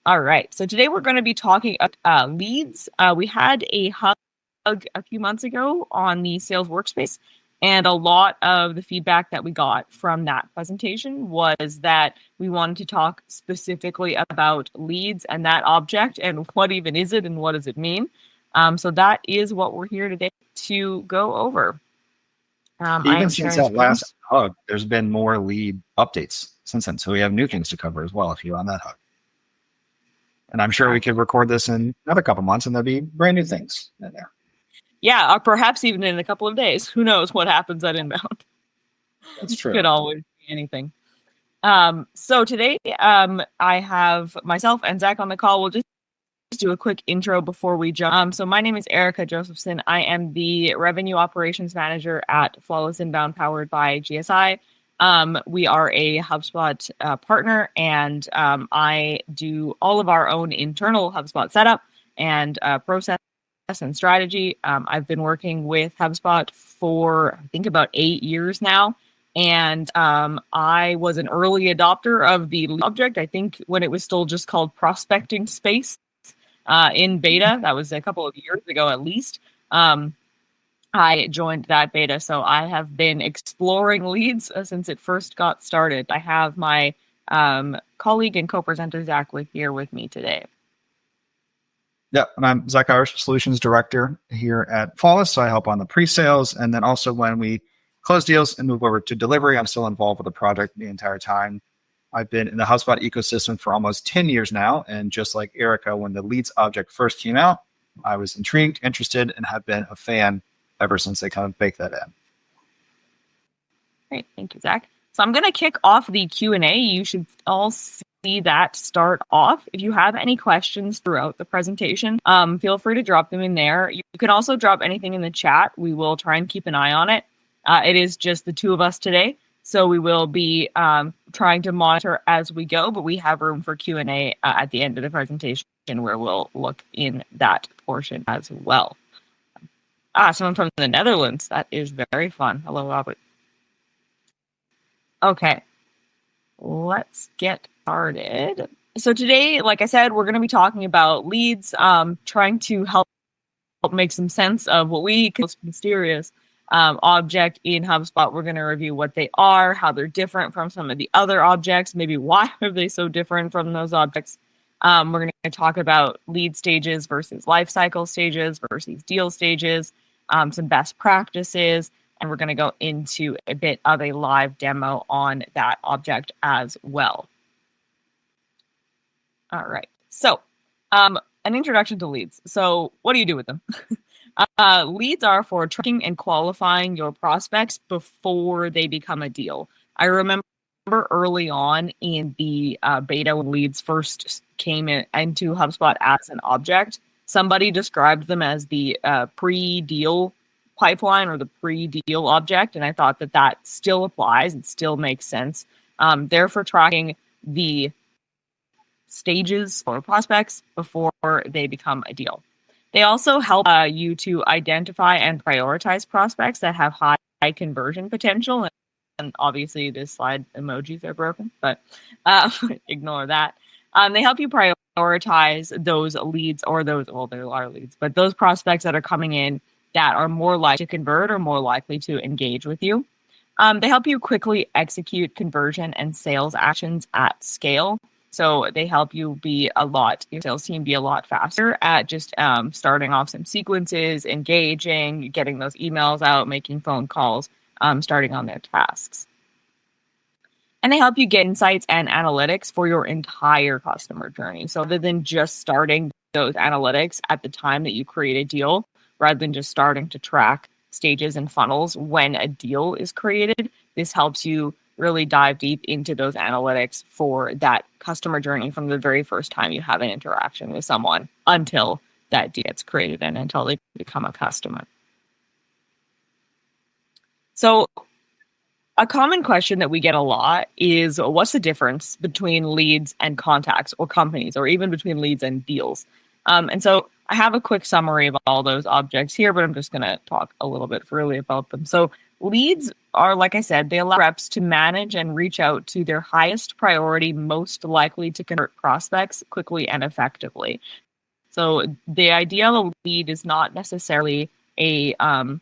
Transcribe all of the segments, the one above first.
All right. So today we're going to be talking about leads. We had a hug a few months ago on the sales workspace, and a lot of the feedback that we got from that presentation was that we wanted to talk specifically about leads and that object and what even is it and what does it mean. So that is what we're here today to go over. Even since that last hug, there's been more lead updates since then. So we have new things to cover as well if you're on that hug. And I'm sure we could record this in another couple months and there'll be brand new things in there. Yeah, or perhaps even in a couple of days. Who knows what happens at Inbound? That's true. Could always be anything. So today I have myself and Zach on the call. We'll just do a quick intro before we jump. So my name is Erica Josephson. I am the Revenue Operations Manager at Flawless Inbound powered by GSI. We are a HubSpot partner, and I do all of our own internal HubSpot setup and process and strategy. I've been working with HubSpot for, I think, about 8 years now. And I was an early adopter of the object, I think, when it was still just called Prospecting Space in beta. That was a couple of years ago, at least. I joined that beta, so I have been exploring leads since it first got started. I have my colleague and co-presenter, Zach, here with me today. Yeah, and I'm Zach Irish, Solutions Director here at Flawless, so I help on the pre-sales, and then also when we close deals and move over to delivery, I'm still involved with the project the entire time. I've been in the HubSpot ecosystem for almost 10 years now, and just like Erica, when the leads object first came out, I was intrigued, interested, and have been a fan ever since they kind of baked that in. Great, thank you, Zach. So I'm going to kick off the Q&A. You should all see that start off. If you have any questions throughout the presentation, feel free to drop them in there. You can also drop anything in the chat. We will try and keep an eye on it. It is just the two of us today, so we will be trying to monitor as we go, but we have room for Q&A at the end of the presentation where we'll look in that portion as well. Someone from the Netherlands. That is very fun. Hello, Robert. Okay, let's get started. So today, like I said, we're going to be talking about leads, trying to help make some sense of what we call mysterious object in HubSpot. We're going to review what they are, how they're different from some of the other objects, maybe why are they so different from those objects. We're going to talk about lead stages versus lifecycle stages versus deal stages, some best practices, and we're going to go into a bit of a live demo on that object as well. All right. So an introduction to leads. So what do you do with them? Leads are for tracking and qualifying your prospects before they become a deal. I remember early on in the beta when leads first came into HubSpot as an object, somebody described them as the pre-deal pipeline or the pre-deal object, and I thought that still applies. It still makes sense. They're for tracking the stages for prospects before they become a deal. They also help you to identify and prioritize prospects that have high conversion potential. And obviously, this slide emojis are broken, but ignore that. They help you prioritize those leads or those, well, there are leads, but those prospects that are coming in that are more likely to convert or more likely to engage with you. They help you quickly execute conversion and sales actions at scale. So they help your sales team be a lot faster at just starting off some sequences, engaging, getting those emails out, making phone calls, starting on their tasks. And they help you get insights and analytics for your entire customer journey. So rather than just starting those analytics at the time that you create a deal, rather than just starting to track stages and funnels when a deal is created, this helps you really dive deep into those analytics for that customer journey from the very first time you have an interaction with someone until that deal gets created and until they become a customer. So a common question that we get a lot is, what's the difference between leads and contacts or companies, or even between leads and deals? And so I have a quick summary of all those objects here, but I'm just going to talk a little bit freely about them. So leads are, like I said, they allow reps to manage and reach out to their highest priority, most likely to convert prospects quickly and effectively. So the ideal lead is not necessarily a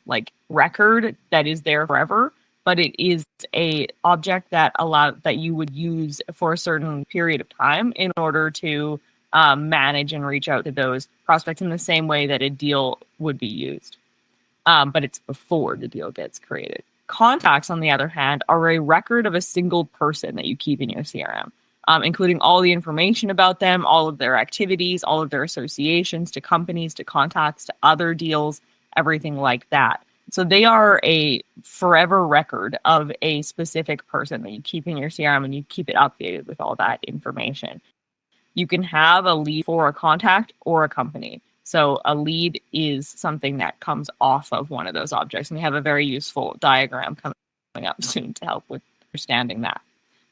like record that is there forever, but it is a object that you would use for a certain period of time in order to manage and reach out to those prospects in the same way that a deal would be used. But it's before the deal gets created. Contacts, on the other hand, are a record of a single person that you keep in your CRM, including all the information about them, all of their activities, all of their associations to companies, to contacts, to other deals, everything like that. So they are a forever record of a specific person that you keep in your CRM, and you keep it updated with all that information. You can have a lead for a contact or a company. So a lead is something that comes off of one of those objects. And we have a very useful diagram coming up soon to help with understanding that.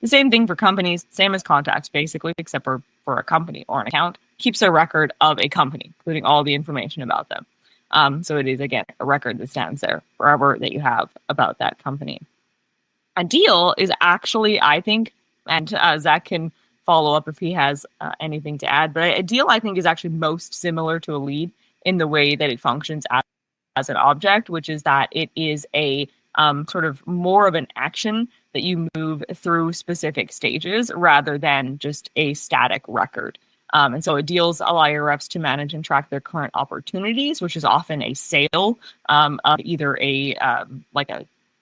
The same thing for companies, same as contacts, basically, except for a company or an account, keeps a record of a company, including all the information about them. So it is, again, a record that stands there forever that you have about that company. A deal is actually, I think, and Zach can follow up if he has anything to add, but a deal, I think, is actually most similar to a lead in the way that it functions as an object, which is that it is a sort of more of an action that you move through specific stages rather than just a static record. And so deals allow your reps to manage and track their current opportunities, which is often a sale of either an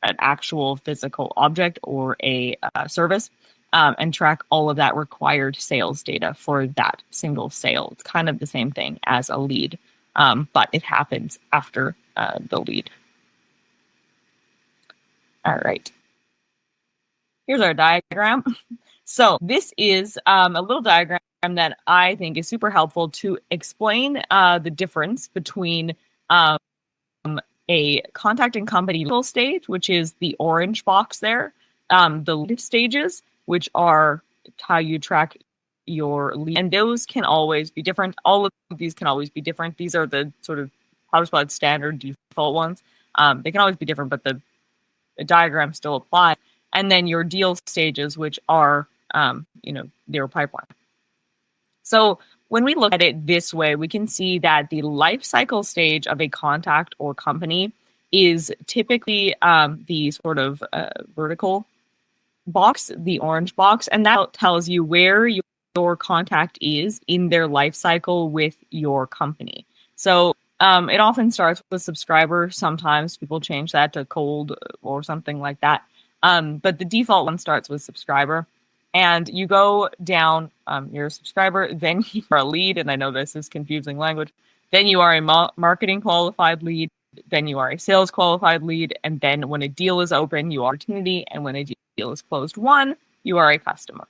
actual physical object or a service, and track all of that required sales data for that single sale. It's kind of the same thing as a lead, but it happens after the lead. All right. Here's our diagram. So this is a little diagram that I think is super helpful to explain the difference between a contact and company stage, which is the orange box there, the lead stages, which are how you track your lead. And those can always be different. All of these can always be different. These are the sort of HubSpot standard default ones. They can always be different, but the diagram still applies. And then your deal stages, which are, their pipeline. So when we look at it this way, we can see that the life cycle stage of a contact or company is typically the sort of vertical box, the orange box, and that tells you where your contact is in their life cycle with your company. So it often starts with subscriber. Sometimes people change that to cold or something like that. But the default one starts with subscriber. And you go down, you're a subscriber, then you are a lead, and I know this is confusing language. Then you are a marketing qualified lead, then you are a sales qualified lead, and then when a deal is open, you are opportunity, and when a deal is closed won, you are a customer.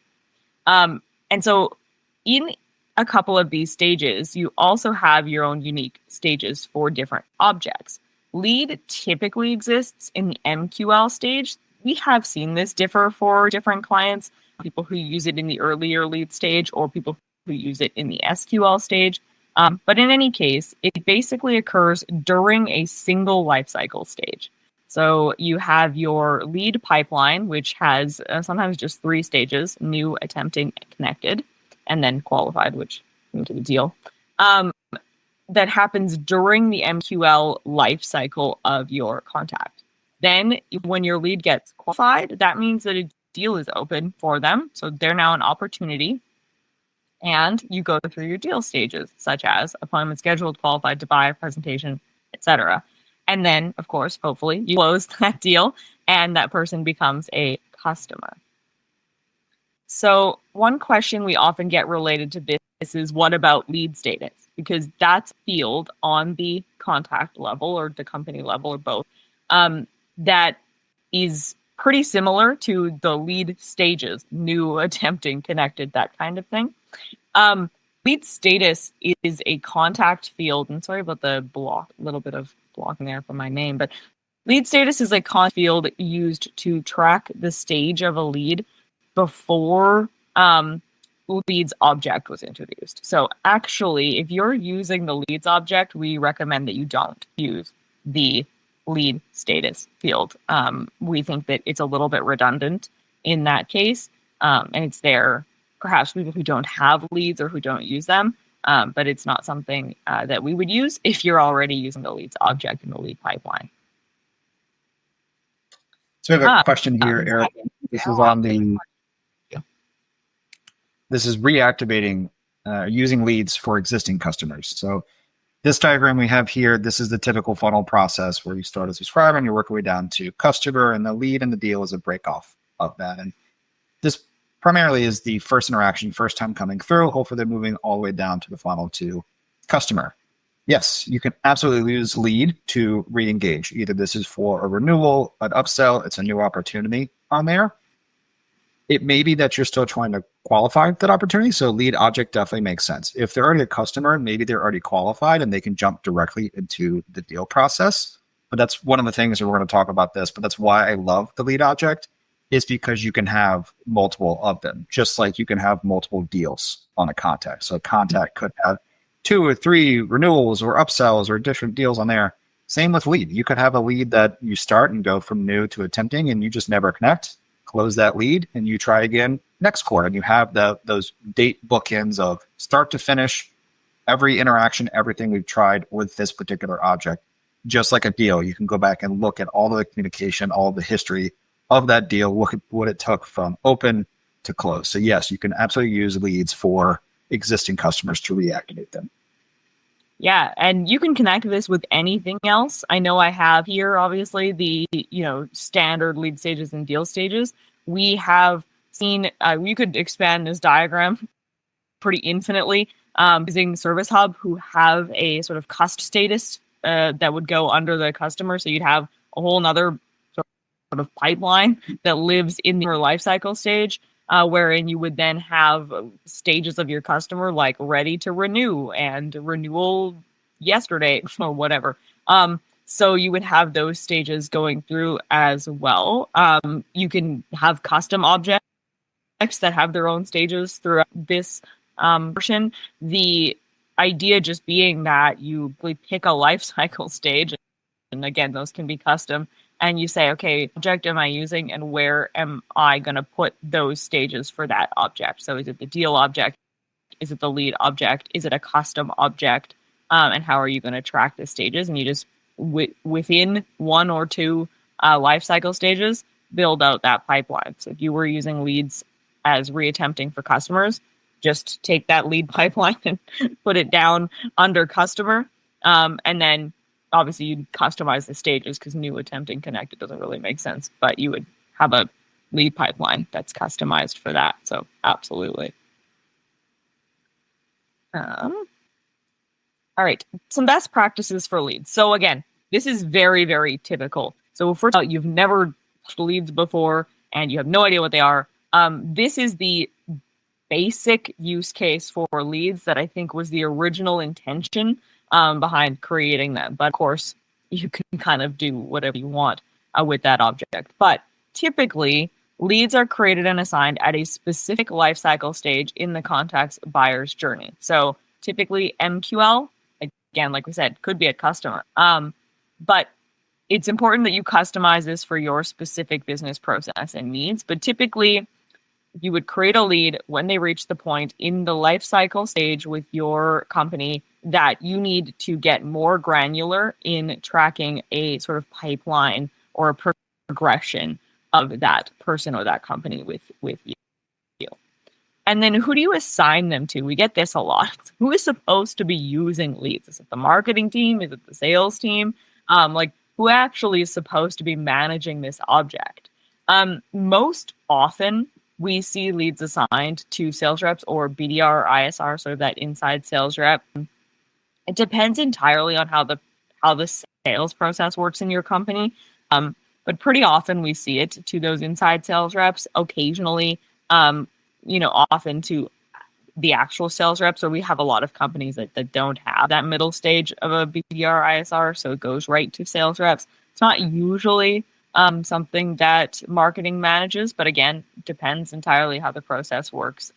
And so in a couple of these stages, you also have your own unique stages for different objects. Lead typically exists in the MQL stage. We have seen this differ for different clients. People who use it in the earlier lead stage or people who use it in the SQL stage. But in any case, it basically occurs during a single lifecycle stage. So you have your lead pipeline, which has sometimes just 3 stages: new, attempting, connected, and then qualified, which into the deal. That happens during the MQL lifecycle of your contact. Then when your lead gets qualified, that means that a deal is open for them. So they're now an opportunity. And you go through your deal stages, such as appointment scheduled, qualified to buy, presentation, etc. And then, of course, hopefully you close that deal and that person becomes a customer. So one question we often get related to this is, what about lead status? Because that's a field on the contact level or the company level or both that is pretty similar to the lead stages: new, attempting, connected, that kind of thing. Lead status is a contact field, and sorry about the little bit of blocking there for my name, but lead status is a contact field used to track the stage of a lead before leads object was introduced. So actually, if you're using the leads object, we recommend that you don't use the lead status field. We think that it's a little bit redundant in that case, and it's there perhaps people who don't have leads or who don't use them, but it's not something that we would use if you're already using the leads object in the lead pipeline. So we have a question here, Eric. This is on the. This is reactivating using leads for existing customers. So this diagram we have here, this is the typical funnel process where you start as a subscriber and you work your way down to customer, and the lead and the deal is a break off of that. And this primarily is the first interaction, first time coming through. Hopefully they're moving all the way down to the funnel to customer. Yes, you can absolutely use lead to re-engage. Either this is for a renewal, an upsell, it's a new opportunity on there. It may be that you're still trying to qualify that opportunity. So lead object definitely makes sense. If they're already a customer, maybe they're already qualified and they can jump directly into the deal process. But that's one of the things that we're going to talk about this, but that's why I love the lead object, is because you can have multiple of them, just like you can have multiple deals on a contact. So a contact could have 2 or 3 renewals or upsells or different deals on there. Same with lead. You could have a lead that you start and go from new to attempting and you just never connect. Close that lead and you try again next quarter, and you have those date bookends of start to finish, every interaction, everything we've tried with this particular object. Just like a deal, you can go back and look at all the communication, all the history of that deal, look at what it took from open to close. So yes, you can absolutely use leads for existing customers to reactivate them. Yeah, and you can connect this with anything else. I know I have here, obviously, the standard lead stages and deal stages. We have seen, you could expand this diagram pretty infinitely using Service Hub, who have a sort of cust status that would go under the customer. So you'd have a whole nother sort of pipeline that lives in your lifecycle stage. Wherein you would then have stages of your customer like ready to renew and renewal yesterday or whatever. So you would have those stages going through as well. You can have custom objects that have their own stages throughout this version. The idea just being that you pick a lifecycle stage, and again, those can be custom, and you say, okay, object am I using and where am I going to put those stages for that object? So is it the deal object? Is it the lead object? Is it a custom object? And how are you going to track the stages? And you just, within 1 or 2 life cycle stages, build out that pipeline. So if you were using leads as reattempting for customers, just take that lead pipeline and put it down under customer. And then obviously you'd customize the stages because new attempting connected doesn't really make sense, but you would have a lead pipeline that's customized for that. So absolutely. All right, some best practices for leads. So again, this is very, very typical. So first of all, you've never touched leads before and you have no idea what they are. This is the basic use case for leads that I think was the original intention behind creating them. But of course, you can kind of do whatever you want with that object. But typically, leads are created and assigned at a specific lifecycle stage in the contact's buyer's journey. So typically MQL, again, like we said, could be a customer. But it's important that you customize this for your specific business process and needs. But typically, you would create a lead when they reach the point in the life cycle stage with your company that you need to get more granular in tracking a sort of pipeline or a progression of that person or that company with you. And then who do you assign them to? We get this a lot. Who is supposed to be using leads? Is it the marketing team? Is it the sales team? Who actually is supposed to be managing this object? Most often, we see leads assigned to sales reps or BDR or ISR, sort of that inside sales rep. It depends entirely on how the sales process works in your company. But pretty often we see it to those inside sales reps, occasionally, often to the actual sales reps, or we have a lot of companies that don't have that middle stage of a BDR ISR, so it goes right to sales reps. It's not usually something that marketing manages, but again, depends entirely how the process works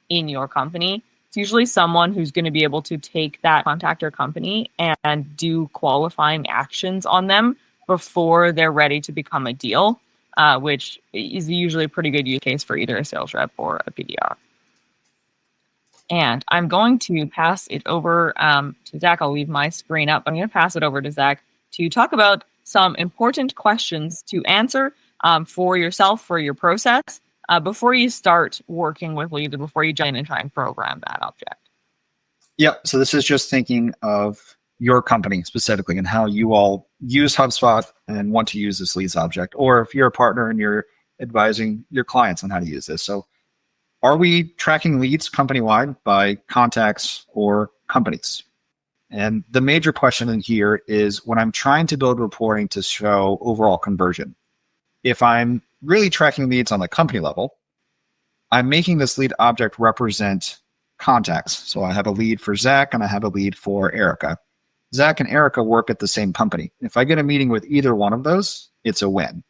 in your company. It's usually someone who's going to be able to take that contact or company and do qualifying actions on them before they're ready to become a deal, which is usually a pretty good use case for either a sales rep or a BDR. And I'm going to pass it over to Zach. I'll leave my screen up. I'm going to pass it over to Zach to talk about some important questions to answer for yourself, for your process, before you start working with leads, or before you jump in and try and program that object. Yeah, so this is just thinking of your company specifically and how you all use HubSpot and want to use this leads object, or if you're a partner and you're advising your clients on how to use this. So are we tracking leads company-wide by contacts or companies? And the major question in here is when I'm trying to build reporting to show overall conversion, if I'm really tracking leads on the company level, I'm making this lead object represent contacts. So I have a lead for Zach and I have a lead for Erica. Zach and Erica work at the same company. If I get a meeting with either one of those, it's a win.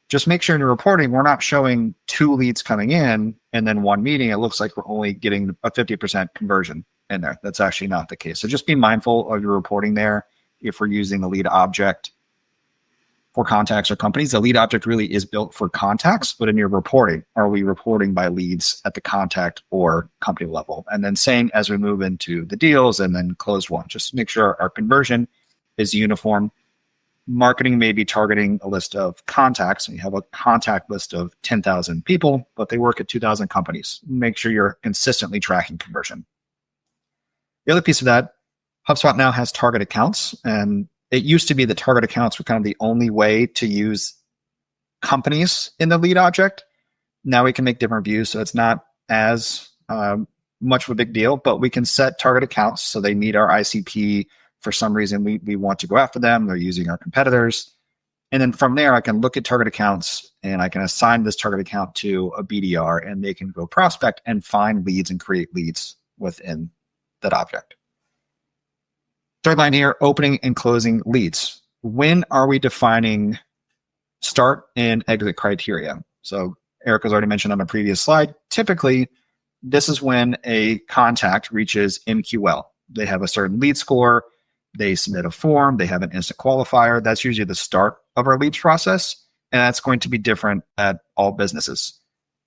Just make sure in your reporting, we're not showing 2 leads coming in and then 1 meeting. It looks like we're only getting a 50% conversion in there. That's actually not the case. So just be mindful of your reporting there. If we're using the lead object for contacts or companies, the lead object really is built for contacts, but in your reporting, are we reporting by leads at the contact or company level? And then same as we move into the deals and then closed one, just make sure our conversion is uniform. Marketing may be targeting a list of contacts, and you have a contact list of 10,000 people, but they work at 2,000 companies. Make sure you're consistently tracking conversion. The other piece of that, HubSpot now has target accounts, and it used to be that target accounts were kind of the only way to use companies in the lead object. Now we can make different views, so it's not as much of a big deal, but we can set target accounts so they meet our ICP. For some reason, we want to go after them. They're using our competitors. And then from there, I can look at target accounts and I can assign this target account to a BDR, and they can go prospect and find leads and create leads within that object. Third line here, opening and closing leads. When are we defining start and exit criteria? So Erica's already mentioned on a previous slide, typically this is when a contact reaches MQL. They have a certain lead score, they submit a form, they have an instant qualifier. That's usually the start of our leads process, and that's going to be different at all businesses.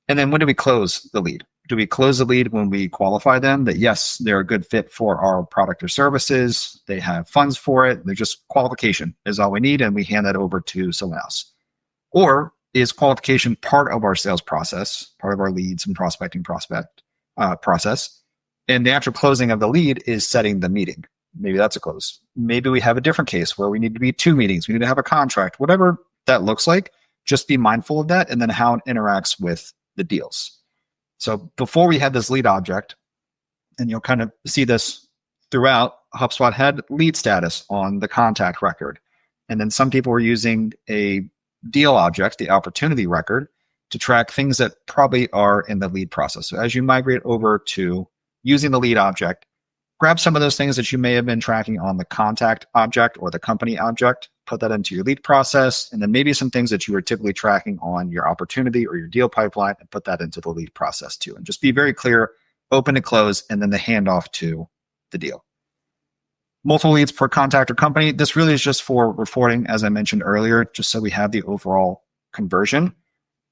And then when do we close the lead? Do we close the lead when we qualify them that yes, they're a good fit for our product or services, they have funds for it, they're just qualification is all we need, and we hand that over to someone else? Or is qualification part of our sales process, part of our leads and prospecting process, and the actual closing of the lead is setting the meeting? Maybe that's a close. Maybe we have a different case where we need to be 2 meetings, we need to have a contract, whatever that looks like, just be mindful of that and then how it interacts with the deals. So before we had this lead object, and you'll kind of see this throughout, HubSpot had lead status on the contact record. And then some people were using a deal object, the opportunity record, to track things that probably are in the lead process. So as you migrate over to using the lead object, grab some of those things that you may have been tracking on the contact object or the company object, put that into your lead process, and then maybe some things that you were typically tracking on your opportunity or your deal pipeline, and put that into the lead process too. And just be very clear, open to close, and then the handoff to the deal. Multiple leads per contact or company. This really is just for reporting, as I mentioned earlier, just so we have the overall conversion.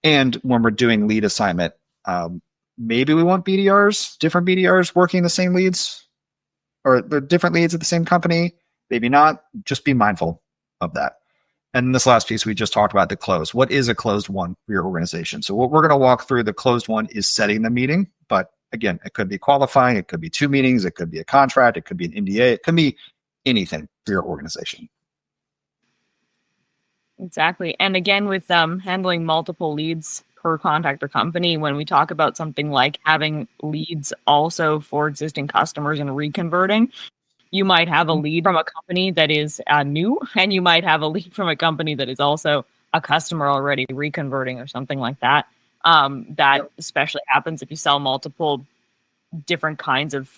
And when we're doing lead assignment, maybe we want BDRs, different BDRs working the same leads, or they're different leads at the same company, maybe not. Just be mindful of that. And this last piece we just talked about, the close. What is a closed one for your organization? So what we're going to walk through, the closed one is setting the meeting. But again, it could be qualifying, it could be 2 meetings, it could be a contract, it could be an NDA, it could be anything for your organization. Exactly. And again, with handling multiple leads per contact or company, when we talk about something like having leads also for existing customers and reconverting, you might have a lead from a company that is new, and you might have a lead from a company that is also a customer already reconverting or something like that. That especially happens if you sell multiple different kinds of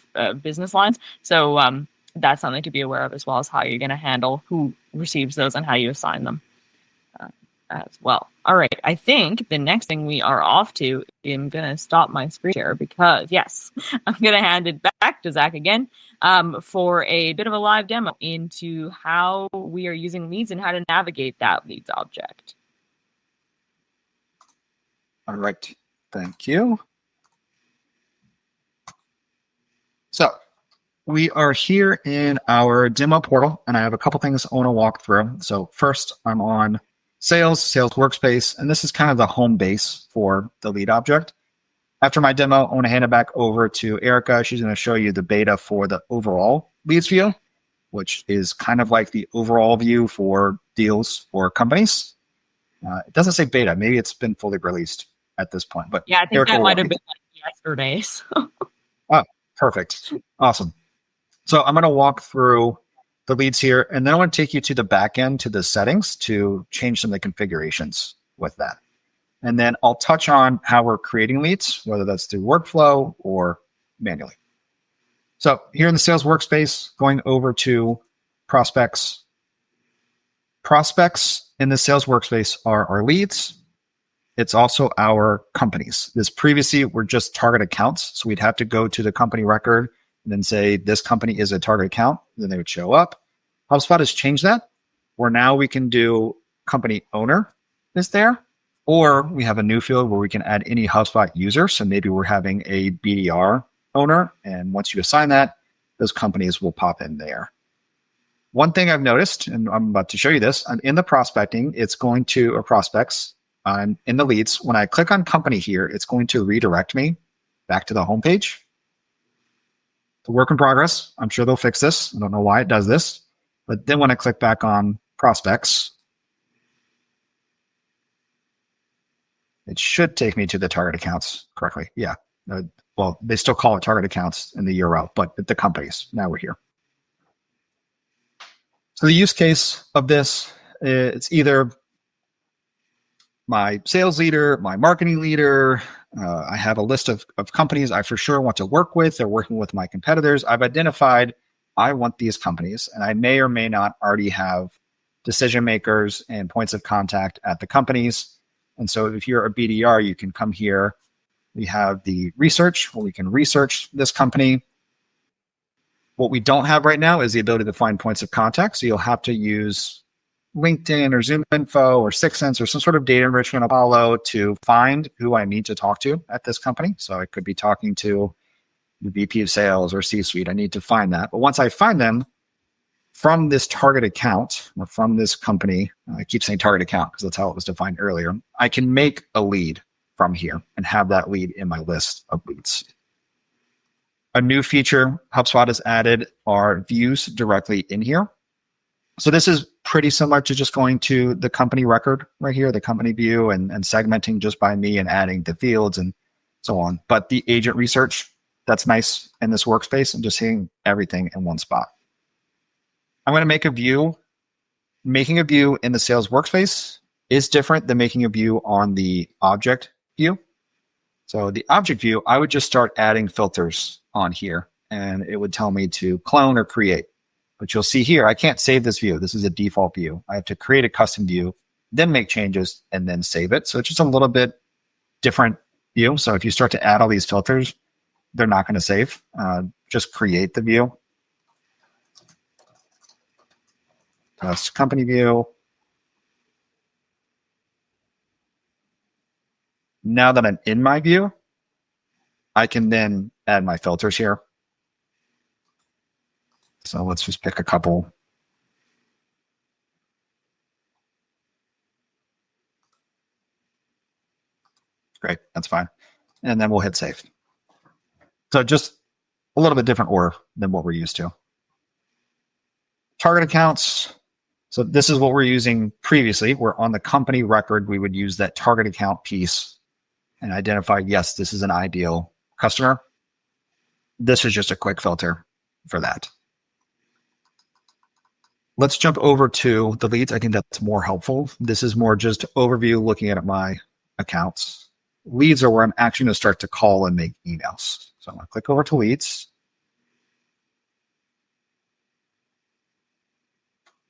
business lines. So that's something to be aware of, as well as how you're going to handle who receives those and how you assign them. as well. All right. I think the next thing we are off to, I'm going to stop my screen share because, yes, I'm going to hand it back to Zach again for a bit of a live demo into how we are using leads and how to navigate that leads object. All right. Thank you. So we are here in our demo portal, and I have a couple things I want to walk through. So first, I'm on sales workspace, and this is kind of the home base for the lead object. After my demo, I want to hand it back over to Erica. She's going to show you the beta for the overall leads view, which is kind of like the overall view for deals for companies. It doesn't say beta. Maybe it's been fully released at this point. But yeah, I think Erica that might have been like yesterday. So. Oh, perfect. Awesome. So I'm going to walk through the leads here, and then I want to take you to the back end, to the settings, to change some of the configurations with that. And then I'll touch on how we're creating leads, whether that's through workflow or manually. So here in the sales workspace, going over to prospects. Prospects in the sales workspace are our leads. It's also our companies. This previously were just target accounts. So we'd have to go to the company record and then say, this company is a target account. Then they would show up. HubSpot has changed that, where now we can do company owner is there, or we have a new field where we can add any HubSpot user. So maybe we're having a BDR owner. And once you assign that, those companies will pop in there. One thing I've noticed, and I'm about to show you this, in the prospecting, it's going to, or prospects, in the leads, when I click on company here, it's going to redirect me back to the homepage. It's a work in progress. I'm sure they'll fix this. I don't know why it does this. But then when I click back on prospects, it should take me to the target accounts correctly. Yeah. Well, they still call it target accounts in the URL, but the companies. Now we're here. So the use case of this, it's either my sales leader, my marketing leader. I have a list of companies I for sure want to work with. They're working with my competitors. I've identified I want these companies, and I may or may not already have decision makers and points of contact at the companies. And so if you're a BDR, you can come here. We have the research, where we can research this company. What we don't have right now is the ability to find points of contact. So you'll have to use LinkedIn or Zoom Info or 6sense or some sort of data enrichment Apollo to find who I need to talk to at this company. So I could be talking to the VP of sales or C-suite. I need to find that. But once I find them from this target account or from this company, I keep saying target account because that's how it was defined earlier, I can make a lead from here and have that lead in my list of leads. A new feature HubSpot has added are views directly in here. So this is pretty similar to just going to the company record right here, the company view, and segmenting just by me and adding the fields and so on. But the agent research, that's nice in this workspace and just seeing everything in one spot. I'm going to make a view. Making a view in the sales workspace is different than making a view on the object view. So the object view, I would just start adding filters on here, and it would tell me to clone or create. But you'll see here, I can't save this view. This is a default view. I have to create a custom view, then make changes, and then save it. So it's just a little bit different view. So if you start to add all these filters, they're not going to save. Just create the view. Test company view. Now that I'm in my view, I can then add my filters here. So let's just pick a couple. Great, that's fine. And then we'll hit save. So just a little bit different order than what we're used to. Target accounts. So this is what we're using previously. We're on the company record. We would use that target account piece and identify, yes, this is an ideal customer. This is just a quick filter for that. Let's jump over to the leads. I think that's more helpful. This is more just overview, looking at my accounts. Leads are where I'm actually going to start to call and make emails. So I'm going to click over to leads.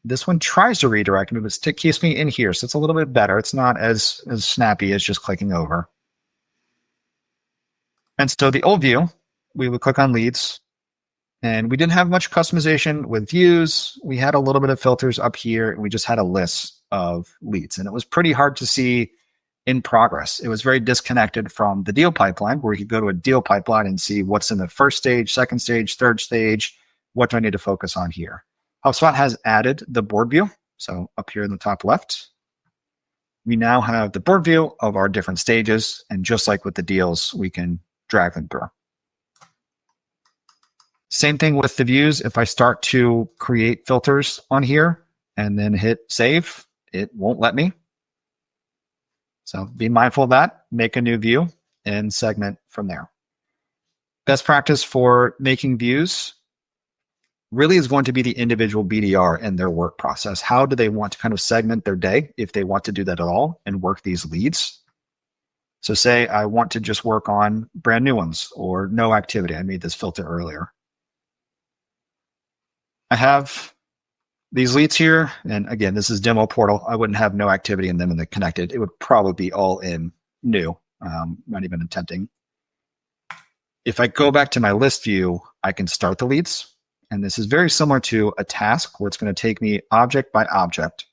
This one tries to redirect me, but it keeps me in here. So it's a little bit better. It's not as snappy as just clicking over. And so the old view, we would click on leads, and we didn't have much customization with views. We had a little bit of filters up here, and we just had a list of leads. And it was pretty hard to see in progress. It was very disconnected from the deal pipeline, where you could go to a deal pipeline and see what's in the first stage, second stage, third stage. What do I need to focus on here? HubSpot has added the board view. So up here in the top left, we now have the board view of our different stages. And just like with the deals, we can drag them through. Same thing with the views. If I start to create filters on here and then hit save, it won't let me. So be mindful of that. Make a new view and segment from there. Best practice for making views really is going to be the individual BDR and their work process. How do they want to kind of segment their day, if they want to do that at all, and work these leads? So say I want to just work on brand new ones or no activity. I made this filter earlier. I have these leads here. And again, this is demo portal. I wouldn't have no activity in them in the connected. It would probably be all in new, not even attempting. If I go back to my list view, I can start the leads. And this is very similar to a task where it's going to take me object by object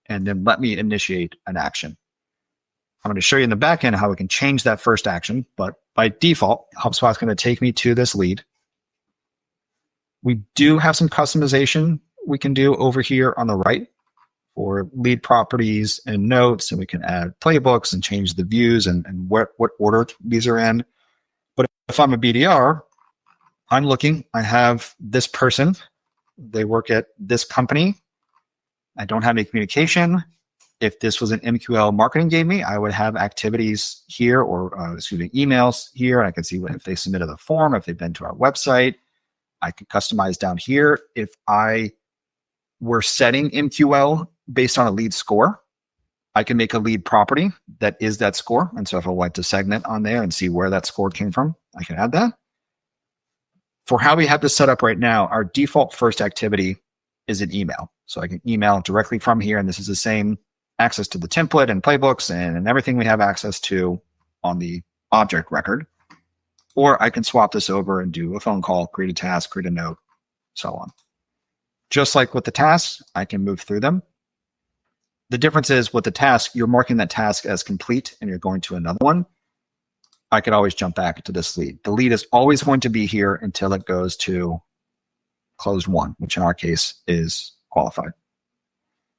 and then let me initiate an action. I'm going to show you in the back end how we can change that first action. But by default, HubSpot is going to take me to this lead. We do have some customization we can do over here on the right for lead properties and notes, and we can add playbooks and change the views and what order these are in. But if I'm a BDR, I'm looking, I have this person, they work at this company. I don't have any communication. If this was an MQL marketing gave me, I would have activities here or emails here. I can see if they submitted a form, if they've been to our website. I could customize down here. If I were setting MQL based on a lead score, I can make a lead property that is that score. And so if I want to segment on there and see where that score came from, I can add that. For how we have this set up right now, our default first activity is an email. So I can email directly from here. And this is the same access to the template and playbooks and everything we have access to on the object record. Or I can swap this over and do a phone call, create a task, create a note, so on. Just like with the tasks, I can move through them. The difference is with the task, you're marking that task as complete and you're going to another one. I could always jump back to this lead. The lead is always going to be here until it goes to closed one, which in our case is qualified.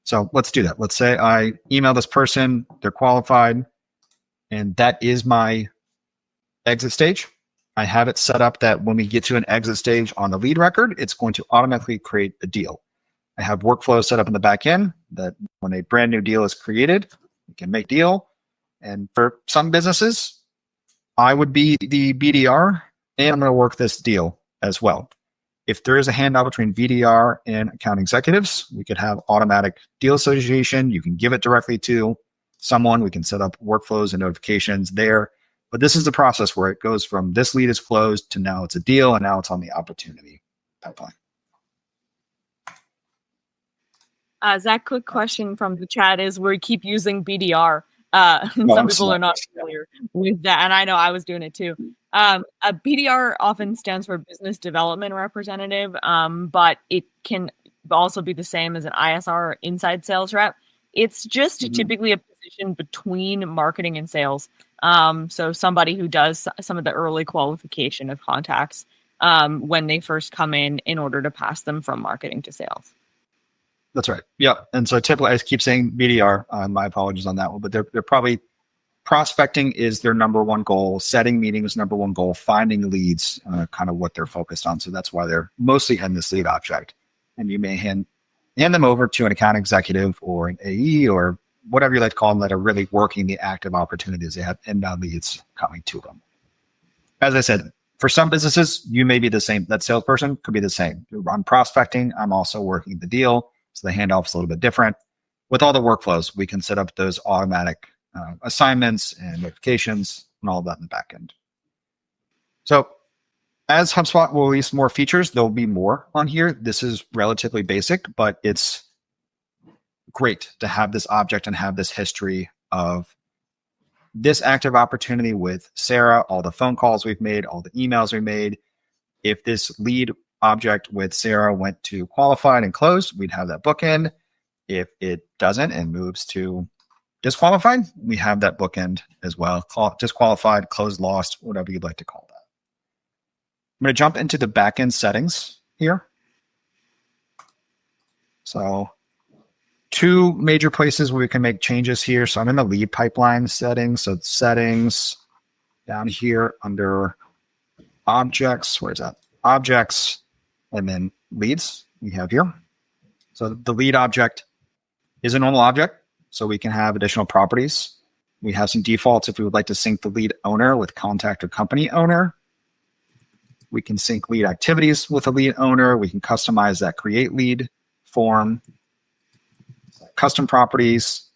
So let's do that. Let's say I email this person, they're qualified, and that is my exit stage. I have it set up that when we get to an exit stage on the lead record, it's going to automatically create a deal. I have workflows set up in the back end that when a brand new deal is created, we can make deal. And for some businesses, I would be the BDR and I'm going to work this deal as well. If there is a handoff between BDR and account executives, we could have automatic deal association. You can give it directly to someone. We can set up workflows and notifications there. But this is the process where it goes from this lead is closed to now it's a deal and now it's on the opportunity pipeline. Zach, quick question from the chat is we keep using BDR. Some people are not familiar with that, and I know I was doing it too. A BDR often stands for business development representative, but it can also be the same as an ISR or inside sales rep. It's just typically a position between marketing and sales. So somebody who does some of the early qualification of contacts when they first come in order to pass them from marketing to sales. That's right. Yeah. And so typically I keep saying BDR, my apologies on that one, but they're probably prospecting is their number one goal. Setting meetings, number one goal, finding leads, kind of what they're focused on. So that's why they're mostly in this lead object. And you may hand them over to an account executive or an AE or whatever you like to call them that are really working the active opportunities. They have inbound leads coming to them. As I said, for some businesses, you may be the same. That salesperson could be the same. I'm prospecting. I'm also working the deal. So the handoff's a little bit different. With all the workflows, we can set up those automatic assignments and notifications and all of that in the back end. So as HubSpot will release more features, there'll be more on here. This is relatively basic, but it's great to have this object and have this history of this active opportunity with Sarah, all the phone calls we've made, all the emails we made. If this lead object with Sarah went to qualified and closed, we'd have that bookend. If it doesn't and moves to disqualified, we have that bookend as well. Disqualified, closed, lost, whatever you'd like to call that. I'm going to jump into the backend settings here. So two major places where we can make changes here. So I'm in the lead pipeline settings. So settings down here under objects. Where's that? Objects, and then leads we have here. So the lead object is a normal object, so we can have additional properties. We have some defaults if we would like to sync the lead owner with contact or company owner. We can sync lead activities with a lead owner. We can customize that create lead form. Custom properties,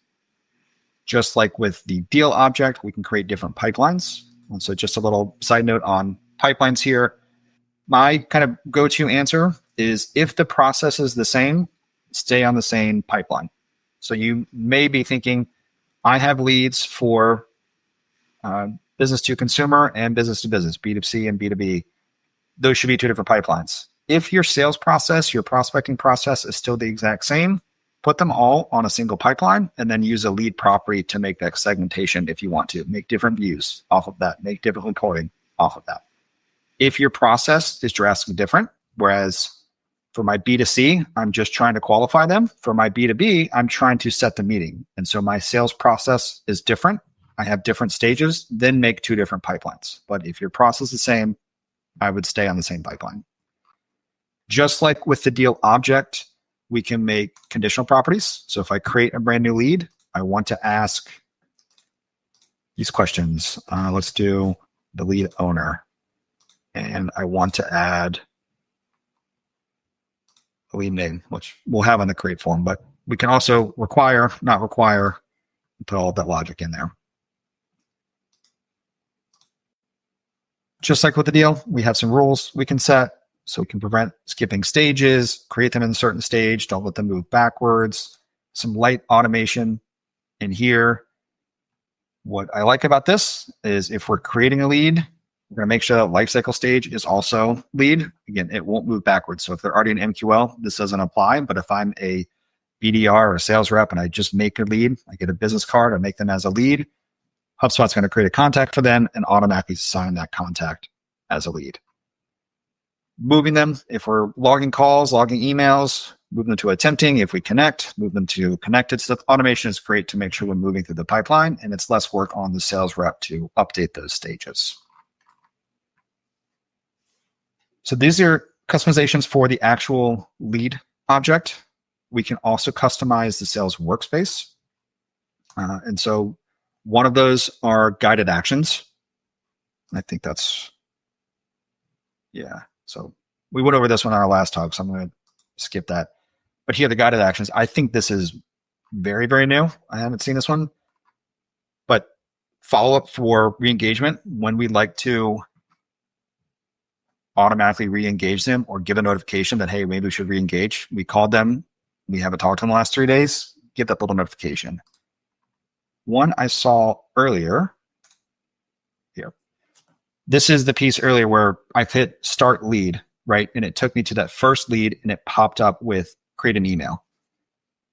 just like with the deal object, we can create different pipelines. And so just a little side note on pipelines here. My kind of go-to answer is if the process is the same, stay on the same pipeline. So you may be thinking, I have leads for business to consumer and business to business, B2C and B2B. Those should be two different pipelines. If your sales process, your prospecting process is still the exact same, put them all on a single pipeline and then use a lead property to make that segmentation if you want to. Make different views off of that. Make different reporting off of that. If your process is drastically different, whereas for my B2C, I'm just trying to qualify them. For my B2B, I'm trying to set the meeting. And so my sales process is different. I have different stages, then make two different pipelines. But if your process is the same, I would stay on the same pipeline. Just like with the deal object, we can make conditional properties. So if I create a brand new lead, I want to ask these questions. Let's do the lead owner. And I want to add a lead name, which we'll have on the create form, but we can also require, not require, put all of that logic in there. Just like with the deal, we have some rules we can set. So we can prevent skipping stages, create them in a certain stage, don't let them move backwards, some light automation in here. What I like about this is if we're creating a lead, we're going to make sure that lifecycle stage is also lead. Again, it won't move backwards. So if they're already in MQL, this doesn't apply. But if I'm a BDR or a sales rep and I just make a lead, I get a business card, I make them as a lead, HubSpot's going to create a contact for them and automatically assign that contact as a lead. Moving them, if we're logging calls, logging emails, move them to attempting. If we connect, move them to connected. So automation is great to make sure we're moving through the pipeline, and it's less work on the sales rep to update those stages. So these are customizations for the actual lead object. We can also customize the sales workspace. And so one of those are guided actions. I think that's, yeah. So we went over this one on our last talk, so I'm going to skip that. But here, the guided actions, I think this is very, very new. I haven't seen this one. But follow-up for re-engagement, when we'd like to automatically re-engage them or give a notification that, hey, maybe we should re-engage. We called them. We haven't talked to them the last 3 days. Give that little notification. One I saw earlier here. This is the piece earlier where I've hit start lead, right? And it took me to that first lead and it popped up with create an email.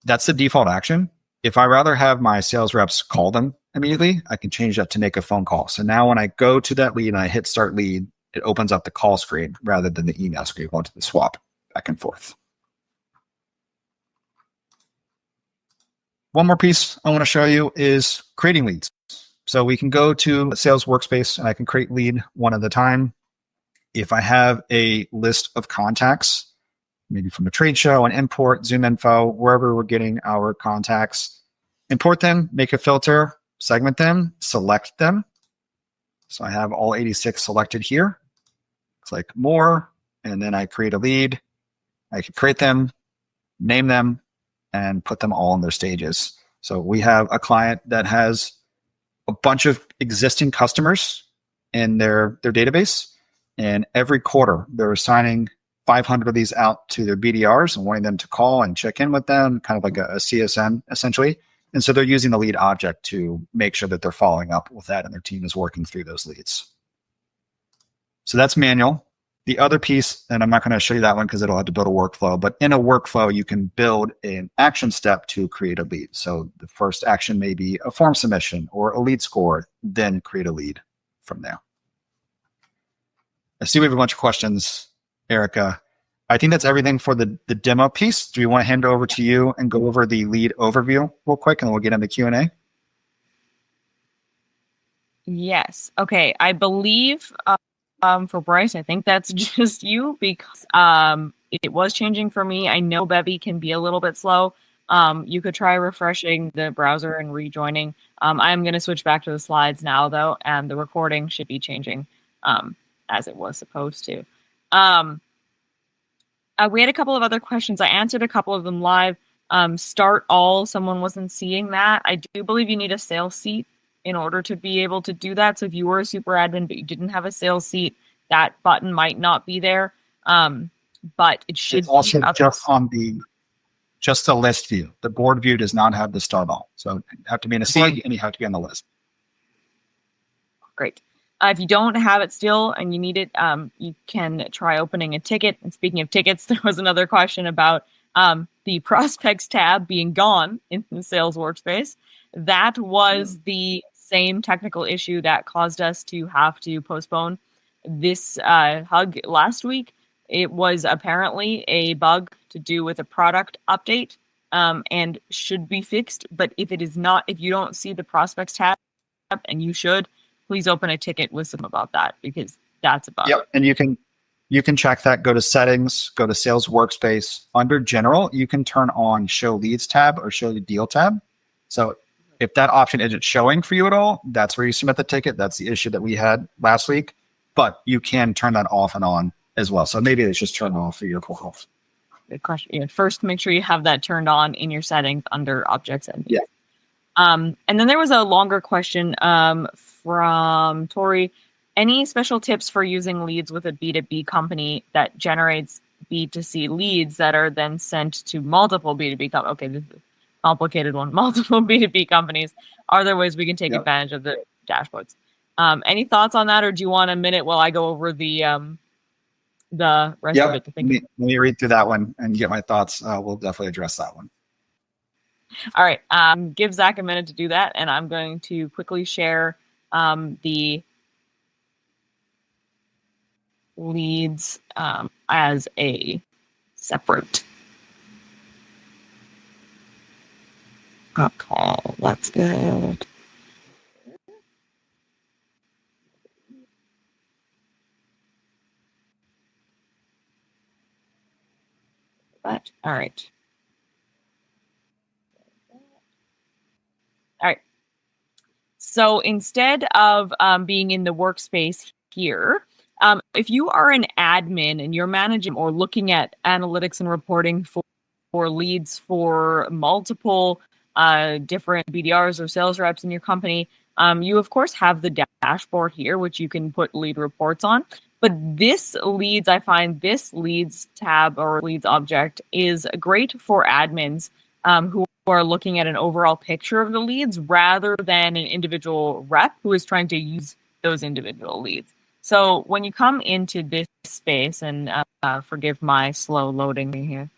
That's the default action. If I rather have my sales reps call them immediately, I can change that to make a phone call. So now when I go to that lead and I hit start lead, it opens up the call screen rather than the email screen going to the swap back and forth. One more piece I want to show you is creating leads. So we can go to a sales workspace and I can create lead one at a time. If I have a list of contacts, maybe from a trade show, an import, ZoomInfo, wherever we're getting our contacts, import them, make a filter, segment them, select them. So I have all 86 selected here. Click more, and then I create a lead. I can create them, name them, and put them all in their stages. So we have a client that has a bunch of existing customers in their database, and every quarter they're assigning 500 of these out to their BDRs and wanting them to call and check in with them, kind of like a CSM essentially. And so they're using the lead object to make sure that they're following up with that and their team is working through those leads. So that's manual. The other piece, and I'm not going to show you that one because it'll have to build a workflow, but in a workflow, you can build an action step to create a lead. So the first action may be a form submission or a lead score, then create a lead from there. I see we have a bunch of questions, Erica. I think that's everything for the demo piece. Do we want to hand it over to you and go over the lead overview real quick, and then we'll get into Q&A? Yes. Okay. I believe for Bryce, I think that's just you because it was changing for me. I know Bevy can be a little bit slow. You could try refreshing the browser and rejoining. I'm going to switch back to the slides now, though, and the recording should be changing as it was supposed to. We had a couple of other questions. I answered a couple of them live. Start all, someone wasn't seeing that. I do believe you need a sales seat in order to be able to do that. So if you were a super admin, but you didn't have a sales seat, that button might not be there. But it should it's also be just on just the list view. The board view does not have the start all. So you have to be in a seat and you have to be on the list. Great. If you don't have it still and you need it, you can try opening a ticket. And speaking of tickets, there was another question about the prospects tab being gone in the sales workspace. That was the same technical issue that caused us to have to postpone this hug last week. It was apparently a bug to do with a product update and should be fixed. But if it is not, if you don't see the prospects tab, and you should, please open a ticket with some about that because that's a bug. Yep, and you can check that. Go to settings, go to sales workspace. Under general, you can turn on show leads tab or show the deal tab. So if that option isn't showing for you at all, that's where you submit the ticket. That's the issue that we had last week. But you can turn that off and on as well. So maybe it's just turned off for your portal. Good question. Yeah, first, make sure you have that turned on in your settings under objects and yeah. And then there was a longer question from Tori. Any special tips for using leads with a B2B company that generates B2C leads that are then sent to multiple B2B companies? Okay, this is a complicated one. Multiple B2B companies. Are there ways we can take advantage of the dashboards? Any thoughts on that, or do you want a minute while I go over the rest of it to think? Let me read through that one and get my thoughts. We'll definitely address that one. All right. Give Zach a minute to do that, and I'm going to quickly share the leads as a separate call. That's good. But all right. All right. So instead of being in the workspace here, if you are an admin and you're managing or looking at analytics and reporting for leads for multiple different BDRs or sales reps in your company, you of course have the dashboard here, which you can put lead reports on. But this leads, I find this leads tab or leads object is great for admins who are looking at an overall picture of the leads rather than an individual rep who is trying to use those individual leads. So when you come into this space, and forgive my slow loading here,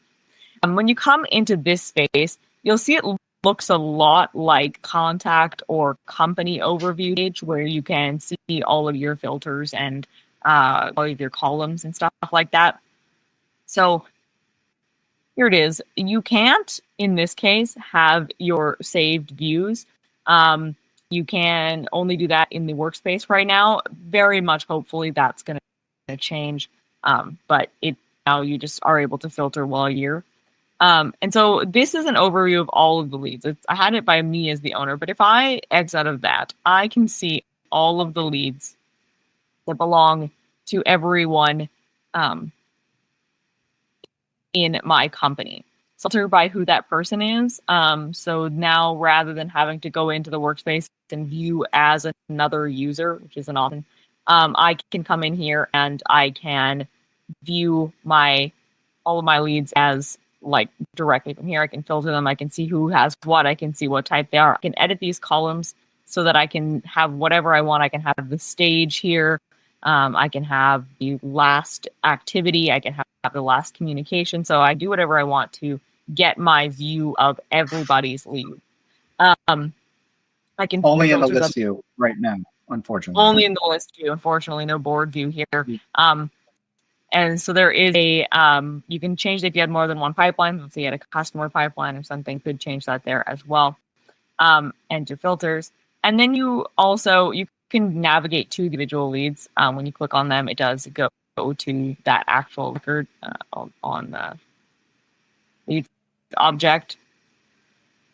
when you come into this space, you'll see it looks a lot like contact or company overview page where you can see all of your filters and all of your columns and stuff like that. So here it is. You can't, in this case, have your saved views. You can only do that in the workspace right now. Very much, hopefully, that's going to change. But now you just are able to filter while you're. And so this is an overview of all of the leads. I had it by me as the owner, but if I exit out of that, I can see all of the leads that belong to everyone in my company. Filter by who that person is. So now rather than having to go into the workspace and view as another user, which isn't often, I can come in here and I can view all of my leads as like directly from here. I can filter them. I can see who has what. I can see what type they are. I can edit these columns so that I can have whatever I want. I can have the stage here. I can have the last activity. I can have the last communication. So I do whatever I want to get my view of everybody's lead. I can only in the list view right now, unfortunately. Only in the list view, unfortunately, no board view here. And so there is you can change it if you had more than one pipeline. Let's say you had a customer pipeline or something, could change that there as well. And your filters. And then you can navigate to individual leads. When you click on them, it does go to that actual record on the lead object.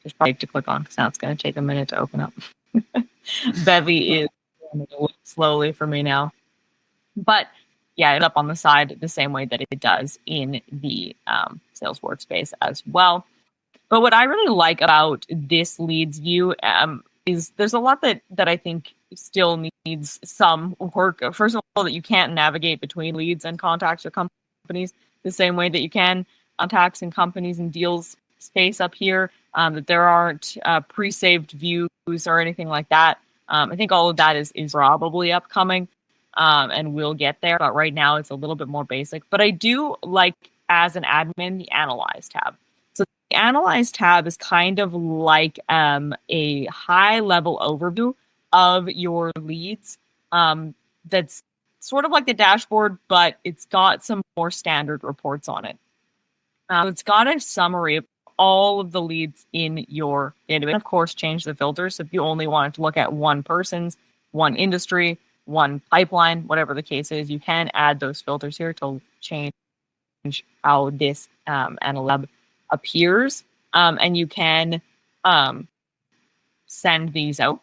Just probably to click on because now it's going to take a minute to open up. Bevy is slowly for me now. But yeah, it's up on the side the same way that it does in the sales workspace as well. But what I really like about this leads view is there's a lot that I think still needs some work. First of all, that you can't navigate between leads and contacts or companies the same way that you can contacts and companies and deals space up here. That there aren't pre-saved views or anything like that. I think all of that is probably upcoming. And we'll get there. But right now it's a little bit more basic. But I do like, as an admin, the Analyze tab. So the Analyze tab is kind of like a high-level overview of your leads. That's sort of like the dashboard, but it's got some more standard reports on it. It's got a summary of all of the leads in your database. And of course, change the filters. So if you only wanted to look at one person's, one industry, one pipeline, whatever the case is, you can add those filters here to change how this analytics appears. And you can send these out.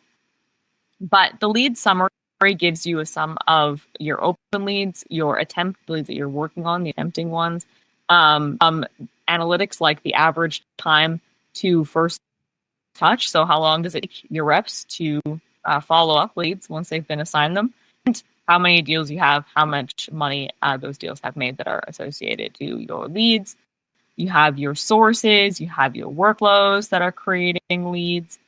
But the lead summary gives you a sum of your open leads, your attempt leads that you're working on, the attempting ones, analytics like the average time to first touch. So how long does it take your reps to follow up leads once they've been assigned them, and how many deals you have, how much money those deals have made that are associated to your leads. You have your sources, you have your workflows that are creating leads,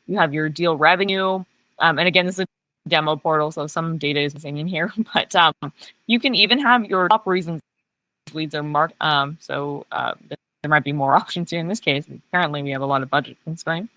you have your deal revenue. And again, this is a demo portal, so some data is missing in here, but you can even have your top reasons leads are marked. So there might be more options here in this case. Apparently, we have a lot of budget constraint,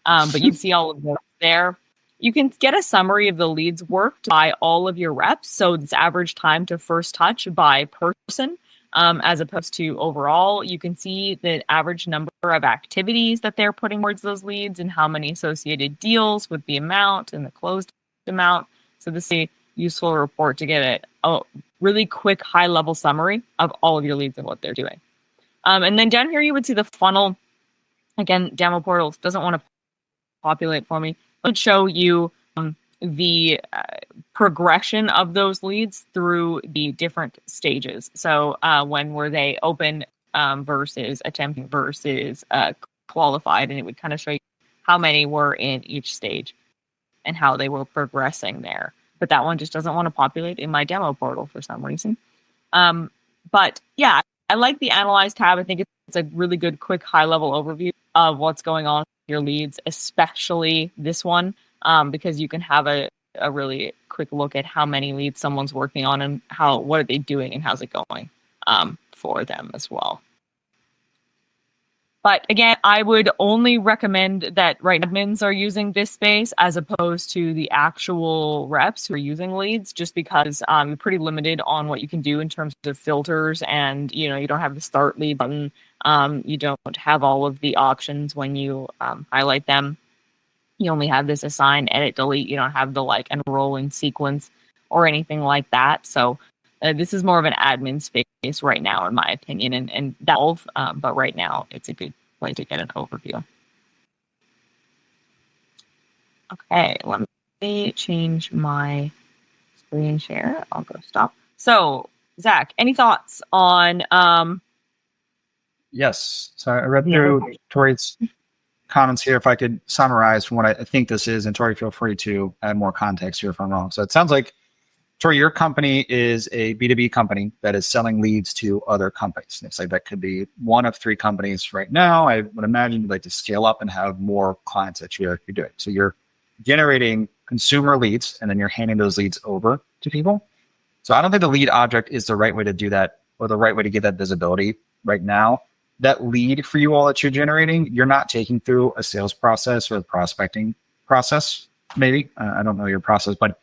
but you see all of those there. You can get a summary of the leads worked by all of your reps. So it's average time to first touch by person, as opposed to overall. You can see the average number of activities that they're putting towards those leads and how many associated deals with the amount and the closed amount. So this is a useful report to get a really quick high-level summary of all of your leads and what they're doing. And then down here, you would see the funnel. Again, demo portal doesn't want to populate for me. It would show you the progression of those leads through the different stages. So when were they open versus attempting versus qualified, and it would kind of show you how many were in each stage and how they were progressing there. But that one just doesn't want to populate in my demo portal for some reason. But yeah, I like the Analyze tab. I think it's a really good, quick, high-level overview of what's going on with your leads, especially this one, because you can have a really quick look at how many leads someone's working on and what are they doing and how's it going for them as well. But again, I would only recommend that admins are using this space as opposed to the actual reps who are using leads, just because you're pretty limited on what you can do in terms of filters, and you don't have the start lead button. You don't have all of the options when you highlight them. You only have this assign, edit, delete. You don't have the enroll in sequence or anything like that. So this is more of an admin space right now, in my opinion, and that. But right now, it's a good way to get an overview. Okay, let me change my screen share. I'll go stop. So, Zach, any thoughts on? Yes. So I read through Tori's comments here. If I could summarize from what I think this is, and Tori, feel free to add more context here if I'm wrong. So it sounds like Tori, your company is a B2B company that is selling leads to other companies. It's like that could be one of 3 companies right now. I would imagine you'd like to scale up and have more clients that you're doing. So you're generating consumer leads and then you're handing those leads over to people. So I don't think the lead object is the right way to do that or the right way to get that visibility right now. That lead for you all that you're generating, you're not taking through a sales process or a prospecting process, maybe. I don't know your process, but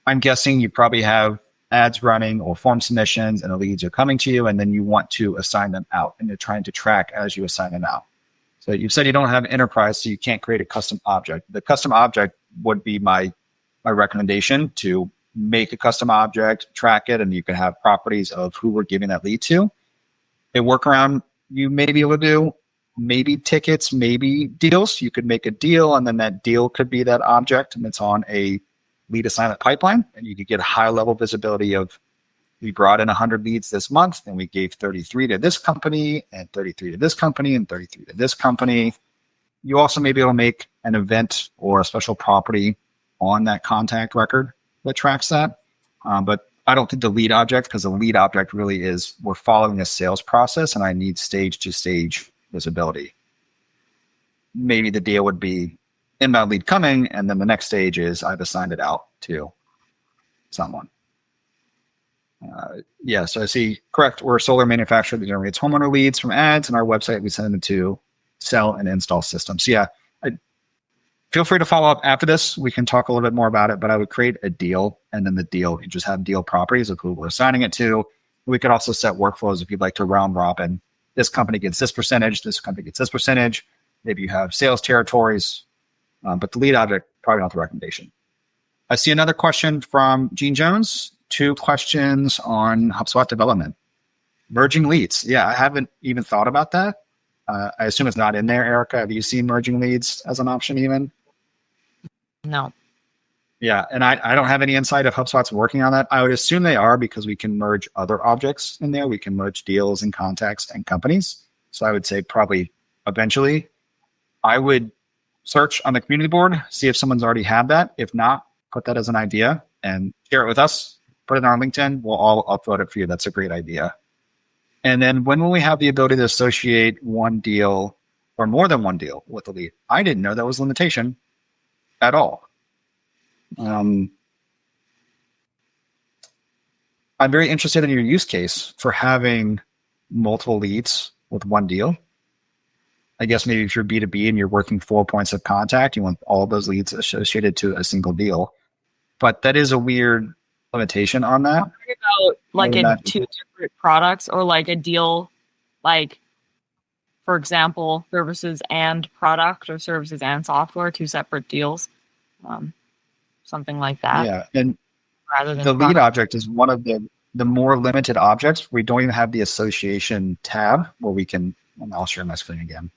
I'm guessing you probably have ads running or form submissions and the leads are coming to you and then you want to assign them out and you're trying to track as you assign them out. So you said you don't have enterprise, so you can't create a custom object. The custom object would be my recommendation to make a custom object, track it, and you can have properties of who we're giving that lead to. A workaround you may be able to do, maybe tickets, maybe deals. You could make a deal and then that deal could be that object and it's on a lead assignment pipeline, and you could get high level visibility of we brought in 100 leads this month and we gave 33 to this company and 33 to this company and 33 to this company. You also may be able to make an event or a special property on that contact record that tracks that. But I don't think the lead object, because the lead object really is we're following a sales process and I need stage to stage visibility. Maybe the deal would be inbound lead coming, and then the next stage is I've assigned it out to someone. So I see, correct, we're a solar manufacturer that generates homeowner leads from ads, and our website, we send them to sell and install systems. So yeah, feel free to follow up after this. We can talk a little bit more about it, but I would create a deal, and then the deal, you just have deal properties of who we're assigning it to. We could also set workflows if you'd like to round robin. This company gets this percentage, this company gets this percentage. Maybe you have sales territories. But the lead object, probably not the recommendation. I see another question from Gene Jones. 2 questions on HubSpot development. Merging leads. Yeah, I haven't even thought about that. I assume it's not in there, Erica. Have you seen merging leads as an option even? No. Yeah, and I don't have any insight if HubSpot's working on that. I would assume they are because we can merge other objects in there. We can merge deals and contacts and companies. So I would say probably eventually. I would search on the community board, see if someone's already had that. If not, put that as an idea and share it with us. Put it on LinkedIn. We'll all upvote it for you. That's a great idea. And then when will we have the ability to associate one deal or more than one deal with a lead? I didn't know that was a limitation at all. I'm very interested in your use case for having multiple leads with one deal. I guess maybe if you're B2B and you're working 4 points of contact, you want all of those leads associated to a single deal. But that is a weird limitation on that. About like in 2 different products or like a deal, like for example, services and product or services and software, 2 separate deals, something like that. Yeah, and rather than the lead object is one of the more limited objects. We don't even have the association tab where we can, and I'll share my screen again.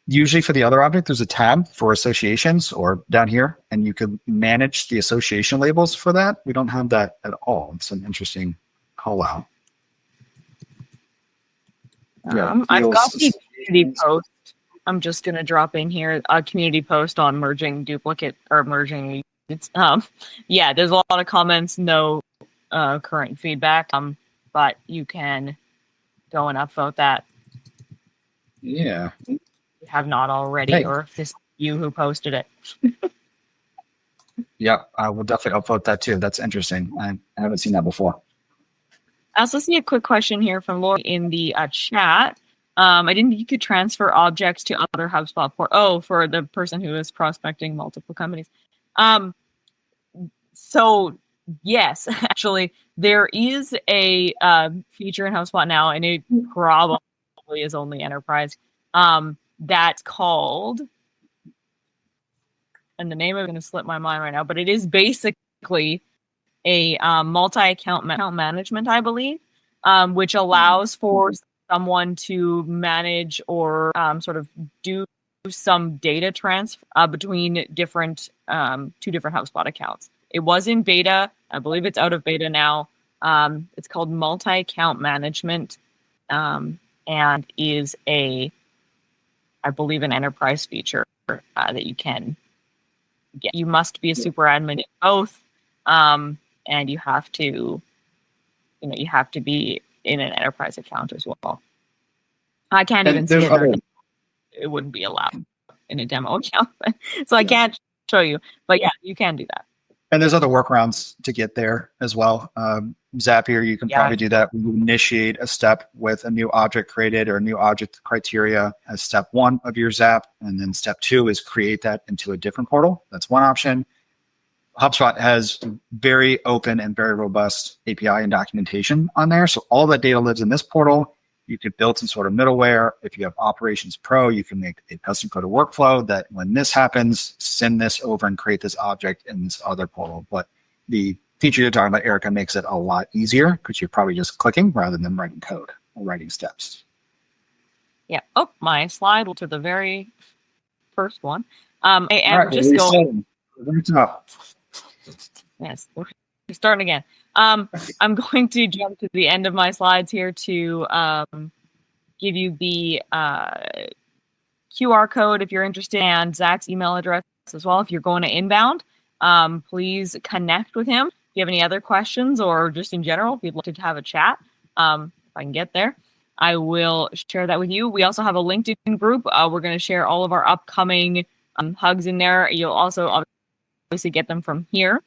Usually for the other object, there's a tab for associations or down here, and you can manage the association labels for that. We don't have that at all. It's an interesting call out. I've got the community post. I'm just going to drop in here a community post on merging duplicate or merging leads. Yeah, there's a lot of comments, no current feedback, but you can go and upvote that. Yeah. Have not already, or if this is you who posted it. Yeah, I will definitely upvote that too. That's interesting. I haven't seen that before. I also see a quick question here from Laura in the chat. I didn't think you could transfer objects to other HubSpot for the person who is prospecting multiple companies. So yes, actually, there is a feature in HubSpot now, and it probably is only enterprise. That's called, and the name is going to slip my mind right now, but it is basically a multi-account management, I believe, which allows for someone to manage or sort of do some data transfer between two different HubSpot accounts. It was in beta. I believe it's out of beta now. It's called multi-account management and is I believe an enterprise feature. that you can get. You must be a super admin in both, and you have to, you have to be in an enterprise account as well. I can't even see it. It wouldn't be allowed in a demo account, so I can't show you. But yeah, you can do that. And there's other workarounds to get there as well. Zapier, you can probably do that when you initiate a step with a new object created or a new object criteria as step 1 of your Zap. And then step 2 is create that into a different portal. That's one option. HubSpot has very open and very robust API and documentation on there. So all that data lives in this portal. You could build some sort of middleware. If you have Operations Pro, you can make a custom coded workflow that when this happens, send this over and create this object in this other portal. But the feature you're talking about, Erica, makes it a lot easier because you're probably just clicking rather than writing code or writing steps. Yeah. Oh, my slide to the very first one. And we're just going. Yes, we're starting again. I'm going to jump to the end of my slides here to give you the QR code if you're interested, and Zach's email address as well. If you're going to inbound, please connect with him. If you have any other questions or just in general, if you'd like to have a chat, if I can get there, I will share that with you. We also have a LinkedIn group. We're going to share all of our upcoming hugs in there. You'll also obviously get them from here.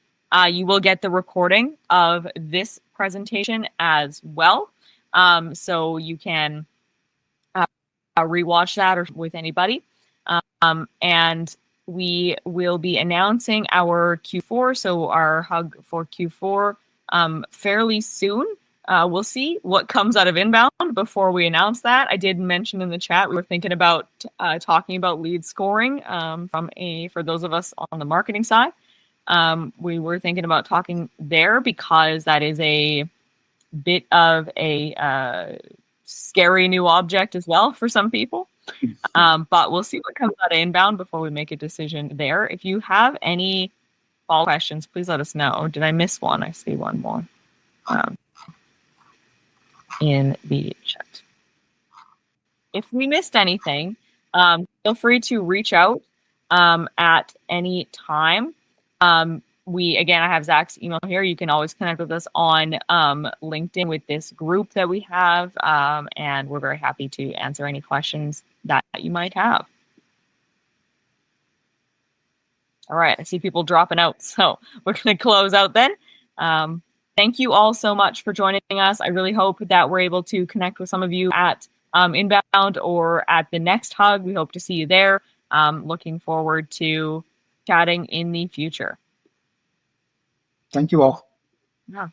You will get the recording of this presentation as well. So you can rewatch that or with anybody. And we will be announcing our Q4, so our hug for Q4 fairly soon. We'll see what comes out of inbound before we announce that. I did mention in the chat we were thinking about talking about lead scoring for those of us on the marketing side. We were thinking about talking there because that is a bit of a scary new object as well for some people. But we'll see what comes out of inbound before we make a decision there. If you have any follow-up questions, please let us know. Did I miss one? I see one more in the chat. If we missed anything, feel free to reach out at any time. I have Zach's email here. You can always connect with us on LinkedIn with this group that we have, and we're very happy to answer any questions that you might have. All right, I see people dropping out, so we're going to close out then. Thank you all so much for joining us. I really hope that we're able to connect with some of you at Inbound or at the next hug. We hope to see you there. Looking forward to chatting in the future. Thank you all. Yeah.